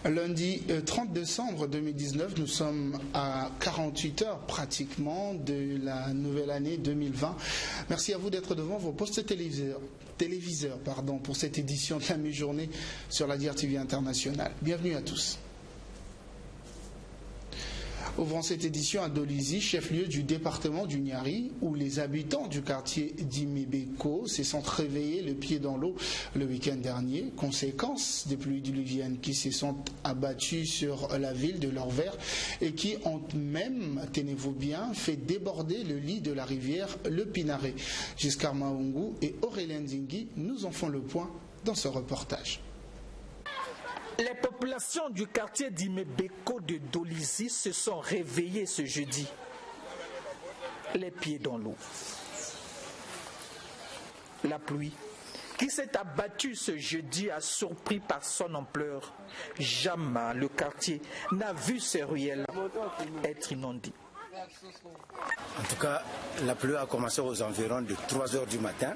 Lundi 30 décembre 2019, nous sommes à 48 heures pratiquement de la nouvelle année 2020. Merci à vous d'être devant vos postes téléviseurs pour cette édition de la mi-journée sur la DRTV Internationale. Bienvenue à tous. Ouvrons cette édition à Dolisie, chef-lieu du département du Niari, où les habitants du quartier d'Imebeko se sont réveillés le pied dans l'eau le week-end dernier, conséquence des pluies diluviennes qui se sont abattues sur la ville de Lorvers et qui ont même, tenez-vous bien, fait déborder le lit de la rivière le Pinaré. Giscard Maungu et Aurélien Zingui nous en font le point dans ce reportage. Les populations du quartier d'Imebeko de Dolisie se sont réveillées ce jeudi, les pieds dans l'eau. La pluie qui s'est abattue ce jeudi a surpris par son ampleur. Jamais le quartier n'a vu ses ruelles être inondées. En tout cas, la pluie a commencé aux environs de 3 heures du matin.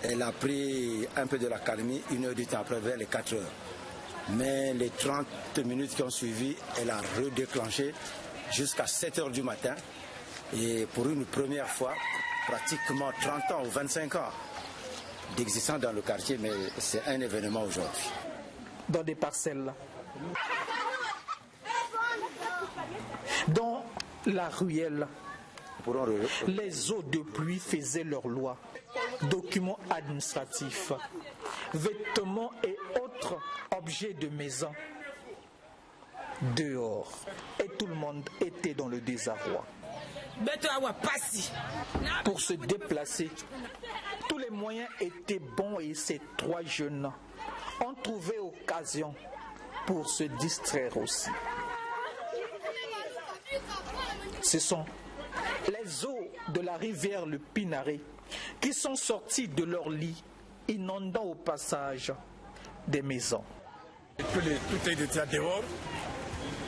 Elle a pris un peu de la calmie, 1 heure du temps après, vers les 4 heures. Mais les 30 minutes qui ont suivi, elle a redéclenché jusqu'à 7 heures du matin. Et pour une première fois, pratiquement 30 ans ou 25 ans d'existence dans le quartier, mais c'est un événement aujourd'hui. Dans des parcelles, dans la ruelle, les eaux de pluie faisaient leur loi. Documents administratifs, vêtements et autres objets de maison dehors. Et tout le monde était dans le désarroi. Pour se déplacer, tous les moyens étaient bons et ces 3 jeunes ont trouvé occasion pour se distraire aussi. Ce sont les eaux de la rivière le Pinaré qui sont sortis de leur lit, inondant au passage des maisons. Tout est déjà dehors,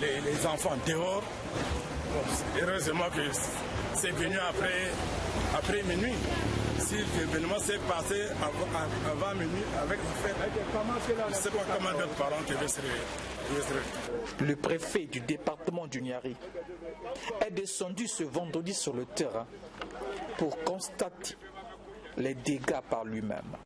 les enfants dehors. Heureusement que c'est venu après minuit. Si l'événement s'est passé avant minuit avec la fête, je ne sais pas comment d'autres parents devaient se réveiller. Le préfet du département du Niari est descendu ce vendredi sur le terrain pour constater les dégâts par lui-même.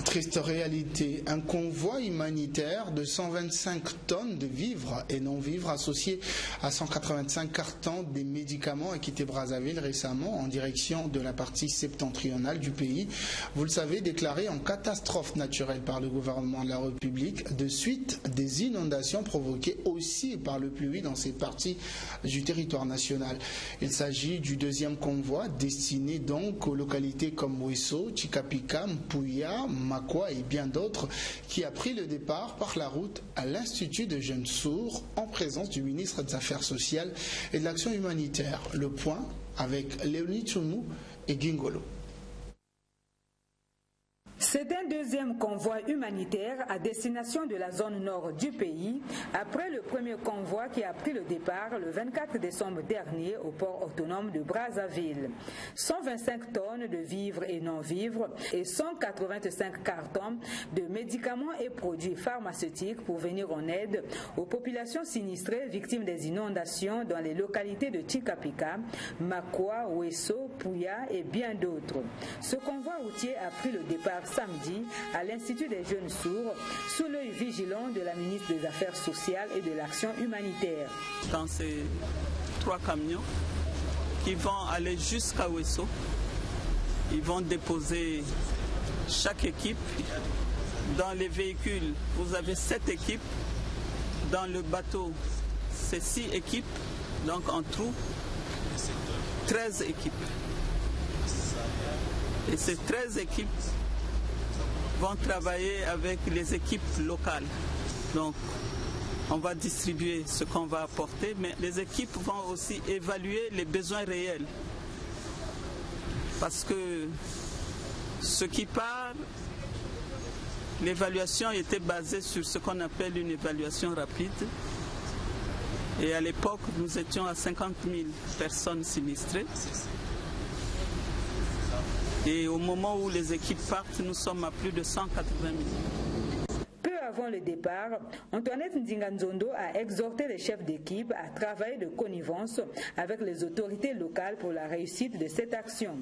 Triste réalité, un convoi humanitaire de 125 tonnes de vivres et non-vivres associés à 185 cartons des médicaments a quitté Brazzaville récemment en direction de la partie septentrionale du pays. Vous le savez, déclaré en catastrophe naturelle par le gouvernement de la République de suite des inondations provoquées aussi par le pluie dans cette partie du territoire national. Il s'agit du deuxième convoi destiné donc aux localités comme Wesso, Chikapika, Mpouya, Makwa et bien d'autres, qui a pris le départ par la route à l'Institut de jeunes sourds en présence du ministre des Affaires sociales et de l'Action humanitaire. Le point avec Léonie Tchoumou et Gingolo. C'est un deuxième convoi humanitaire à destination de la zone nord du pays, après le premier convoi qui a pris le départ le 24 décembre dernier au port autonome de Brazzaville. 125 tonnes de vivres et non-vivres et 185 cartons de médicaments et produits pharmaceutiques pour venir en aide aux populations sinistrées victimes des inondations dans les localités de Chikapika, Makwa, Wesso, Pouya et bien d'autres. Ce convoi routier a pris le départ samedi à l'Institut des jeunes sourds sous l'œil vigilant de la ministre des Affaires sociales et de l'Action humanitaire. Dans ces 3 camions qui vont aller jusqu'à Wesso, ils vont déposer chaque équipe. Dans les véhicules, vous avez 7 équipes. Dans le bateau, c'est 6 équipes. Donc en tout, 13 équipes. Et ces 13 équipes vont travailler avec les équipes locales. Donc, on va distribuer ce qu'on va apporter, mais les équipes vont aussi évaluer les besoins réels. Parce que ce qui part, l'évaluation était basée sur ce qu'on appelle une évaluation rapide. Et à l'époque, nous étions à 50 000 personnes sinistrées. Et au moment où les équipes partent, nous sommes à plus de 180 000. Avant le départ, Antoinette Ndinga-Nzondo a exhorté les chefs d'équipe à travailler de connivence avec les autorités locales pour la réussite de cette action.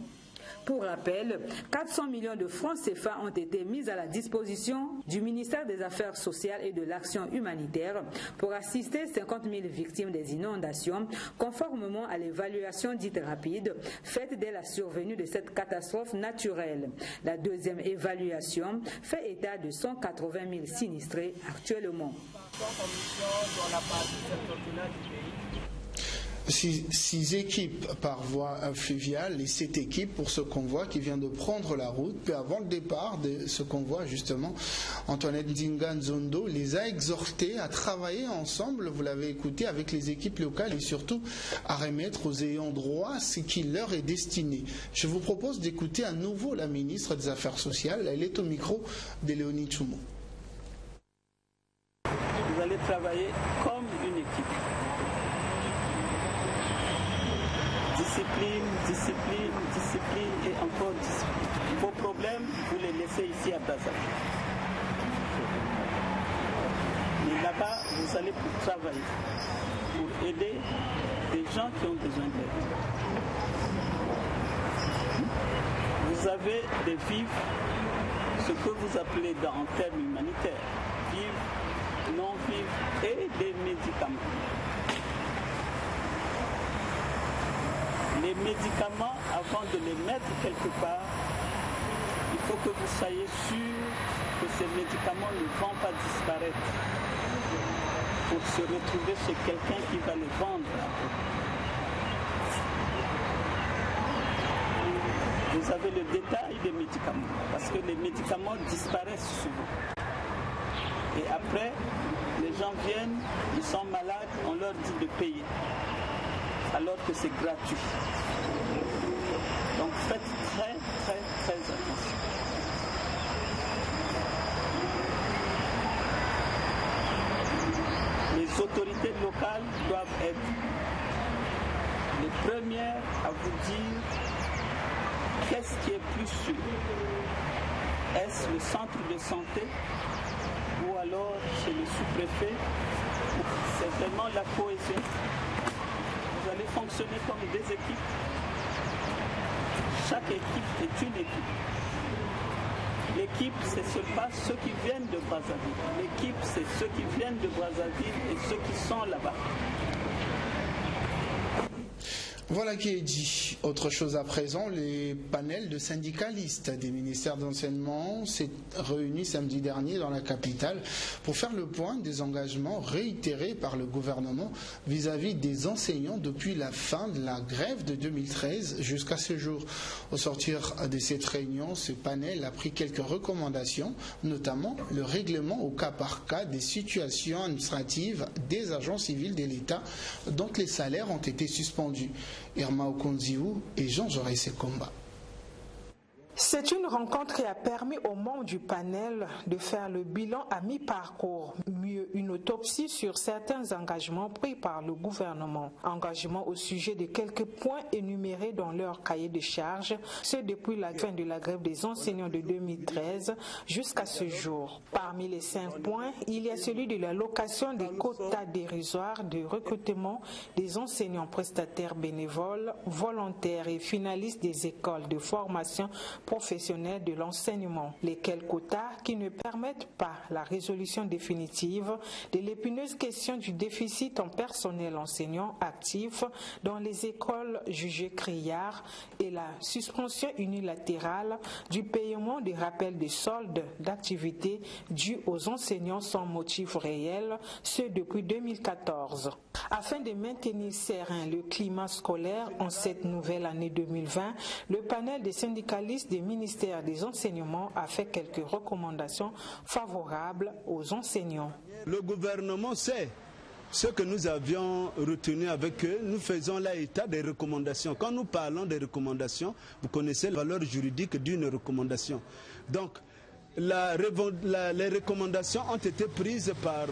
Pour rappel, 400 millions de francs CFA ont été mis à la disposition du ministère des Affaires sociales et de l'Action humanitaire pour assister 50 000 victimes des inondations, conformément à l'évaluation dite rapide faite dès la survenue de cette catastrophe naturelle. La deuxième évaluation fait état de 180 000 sinistrés actuellement. 6 équipes par voie fluviale et 7 équipes pour ce convoi qui vient de prendre la route. Puis avant le départ de ce convoi, justement, Antoinette Ndinga-Nzondo les a exhortés à travailler ensemble, vous l'avez écouté, avec les équipes locales et surtout à remettre aux ayants droit ce qui leur est destiné. Je vous propose d'écouter à nouveau la ministre des Affaires sociales. Elle est au micro de Léonie Tchoumo. Vous allez travailler comme une équipe. Discipline, discipline, discipline et encore discipline. Vos problèmes, vous les laissez ici à Brazzaville. Mais là-bas, vous allez pour travailler, pour aider des gens qui ont besoin d'aide. Vous avez des vivres, ce que vous appelez en termes humanitaires, vivres, non-vivres et des médicaments. Les médicaments, avant de les mettre quelque part, il faut que vous soyez sûr que ces médicaments ne vont pas disparaître pour se retrouver chez quelqu'un qui va les vendre après. Vous avez le détail des médicaments, parce que les médicaments disparaissent souvent. Et après, les gens viennent, ils sont malades, on leur dit de payer, alors que c'est gratuit. Donc faites très, très, très attention. Les autorités locales doivent être les premières à vous dire qu'est-ce qui est plus sûr. Est-ce le centre de santé ou alors chez le sous-préfet? C'est vraiment la cohésion. Vous allez fonctionner comme des équipes. Chaque équipe est une équipe. L'équipe, c'est pas ceux qui viennent de Brazzaville. L'équipe, c'est ceux qui viennent de Brazzaville et ceux qui sont là-bas. Voilà qui est dit. Autre chose à présent, les panels de syndicalistes des ministères d'enseignement s'est réunis samedi dernier dans la capitale pour faire le point des engagements réitérés par le gouvernement vis-à-vis des enseignants depuis la fin de la grève de 2013 jusqu'à ce jour. Au sortir de cette réunion, ce panel a pris quelques recommandations, notamment le règlement au cas par cas des situations administratives des agents civils de l'État dont les salaires ont été suspendus. Irma Okonziou et Jean-Jaurès Sekomba. C'est une rencontre qui a permis aux membres du panel de faire le bilan à mi-parcours, mieux une autopsie sur certains engagements pris par le gouvernement. Engagements au sujet de quelques points énumérés dans leur cahier de charges, ce depuis la fin de la grève des enseignants de 2013 jusqu'à ce jour. Parmi les 5 points, il y a celui de l'allocation des quotas dérisoires de recrutement des enseignants prestataires bénévoles, volontaires et finalistes des écoles de formation professionnels de l'enseignement, lesquels quotas qui ne permettent pas la résolution définitive de l'épineuse question du déficit en personnel enseignant actif dans les écoles jugées criards et la suspension unilatérale du paiement des rappels de soldes d'activité dus aux enseignants sans motif réel, ce depuis 2014. Afin de maintenir serein le climat scolaire en cette nouvelle année 2020, le panel des syndicalistes des ministères des enseignements a fait quelques recommandations favorables aux enseignants. Le gouvernement sait ce que nous avions retenu avec eux. Nous faisons là état des recommandations. Quand nous parlons des recommandations, vous connaissez la valeur juridique d'une recommandation. Donc, les recommandations ont été prises par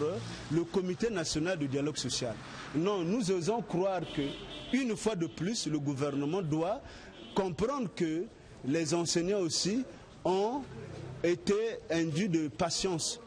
le Comité national du dialogue social. Non, nous osons croire que, une fois de plus, le gouvernement doit comprendre que les enseignants aussi ont été induits de patience.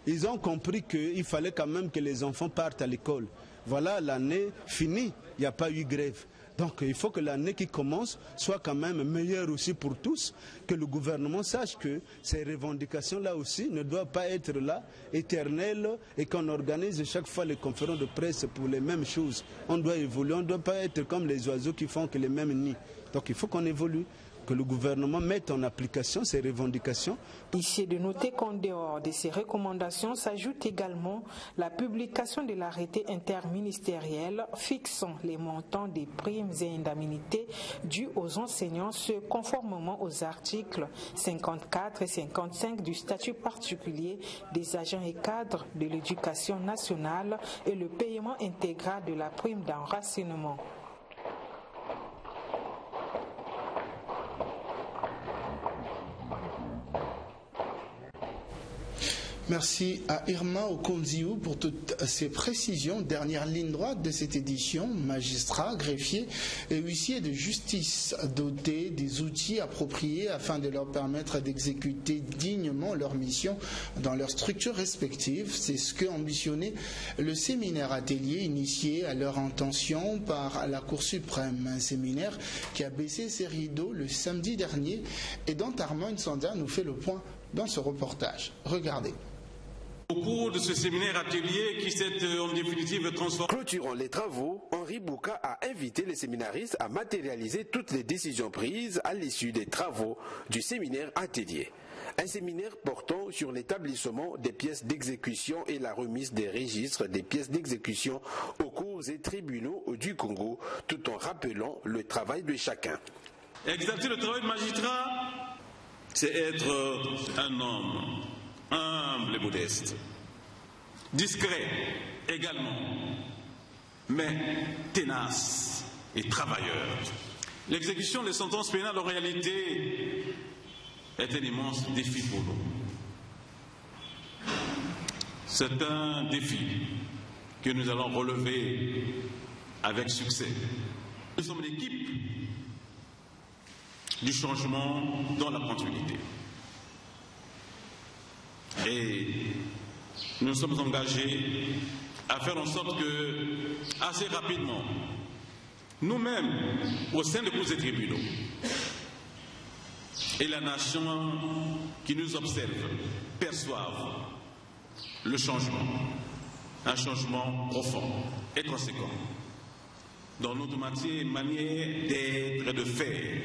Ils ont compris qu'il fallait quand même que les enfants partent à l'école. Voilà, l'année finie, il n'y a pas eu grève. Donc il faut que l'année qui commence soit quand même meilleure aussi pour tous, que le gouvernement sache que ces revendications-là aussi ne doivent pas être là, éternelles, et qu'on organise chaque fois les conférences de presse pour les mêmes choses. On doit évoluer, on ne doit pas être comme les oiseaux qui font que les mêmes nids. Donc il faut qu'on évolue, que le gouvernement mette en application ces revendications. Ici, de noter qu'en dehors de ces recommandations s'ajoute également la publication de l'arrêté interministériel fixant les montants des primes et indemnités dues aux enseignants, ce conformément aux articles 54 et 55 du statut particulier des agents et cadres de l'éducation nationale et le paiement intégral de la prime d'enracinement. Merci à Irma Okonziou pour toutes ces précisions. Dernière ligne droite de cette édition, magistrats, greffiers et huissiers de justice dotés des outils appropriés afin de leur permettre d'exécuter dignement leur mission dans leurs structures respectives. C'est ce que ambitionnait le séminaire atelier initié à leur intention par la Cour suprême. Un séminaire qui a baissé ses rideaux le samedi dernier et dont Armand Nsanda nous fait le point dans ce reportage. Regardez. Au cours de ce séminaire atelier qui s'est en définitive transformé. Clôturant les travaux, Henri Bouka a invité les séminaristes à matérialiser toutes les décisions prises à l'issue des travaux du séminaire atelier. Un séminaire portant sur l'établissement des pièces d'exécution et la remise des registres des pièces d'exécution aux cours et tribunaux du Congo, tout en rappelant le travail de chacun. Exercer le travail de magistrat, c'est être un homme humble et modeste, discret également, mais tenace et travailleur. L'exécution des sentences pénales en réalité est un immense défi pour nous. C'est un défi que nous allons relever avec succès. Nous sommes l'équipe du changement dans la continuité. Et nous sommes engagés à faire en sorte que, assez rapidement, nous-mêmes, au sein des cours et tribunaux, et la nation qui nous observe, perçoivent le changement, un changement profond et conséquent dans notre manière d'être et de faire.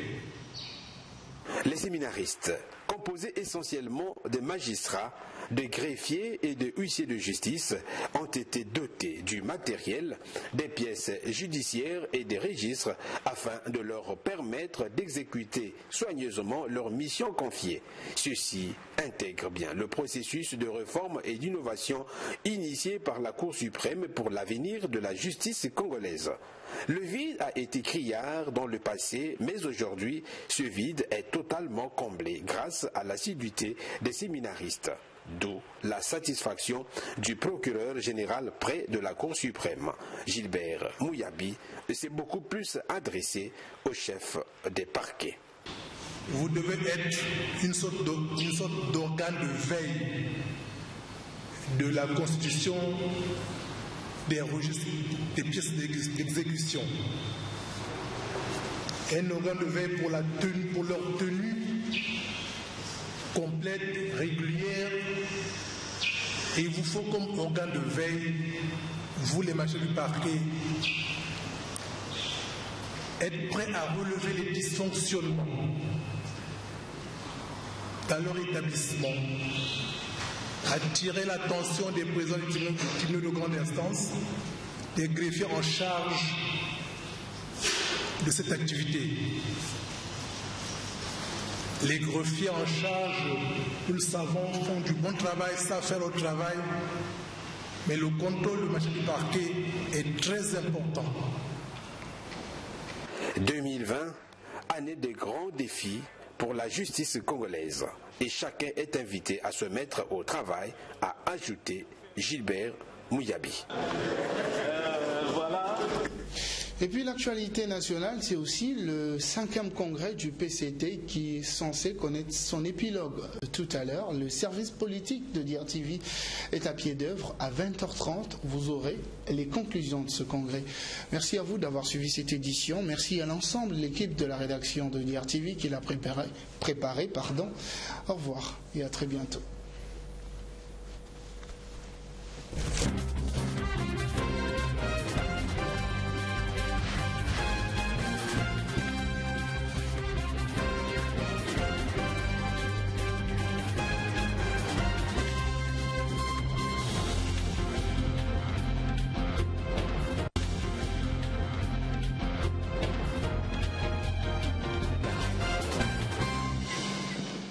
Les séminaristes, composés essentiellement de magistrats, de greffiers et de huissiers de justice, ont été dotés du matériel, des pièces judiciaires et des registres afin de leur permettre d'exécuter soigneusement leur mission confiée. Ceci intègre bien le processus de réforme et d'innovation initié par la Cour suprême pour l'avenir de la justice congolaise. Le vide a été criard dans le passé, mais aujourd'hui, ce vide est totalement comblé grâce à l'assiduité des séminaristes. D'où la satisfaction du procureur général près de la Cour suprême. Gilbert Mouyabi s'est beaucoup plus adressé au chef des parquets. Vous devez être une sorte d'organe de veille de la constitution des registres, des pièces d'exécution. Un organe de veille pour leur tenue complète, régulière. Et il vous faut comme organe de veille, vous les magistrats du parquet, être prêt à relever les dysfonctionnements dans leur établissement, attirer l'attention des présidents du tribunal de grande instance, des greffiers en charge de cette activité. Les greffiers en charge, nous le savons, font du bon travail, savent faire le travail, mais le contrôle du magistrat du parquet est très important. 2020, année de grands défis pour la justice congolaise, et chacun est invité à se mettre au travail, a ajouté Gilbert Mouyabi. Voilà. Et puis l'actualité nationale, c'est aussi le 5e congrès du PCT qui est censé connaître son épilogue tout à l'heure. Le service politique de DRTV est à pied d'œuvre. À 20h30, vous aurez les conclusions de ce congrès. Merci à vous d'avoir suivi cette édition. Merci à l'ensemble de l'équipe de la rédaction de DRTV qui l'a préparé. Au revoir et à très bientôt.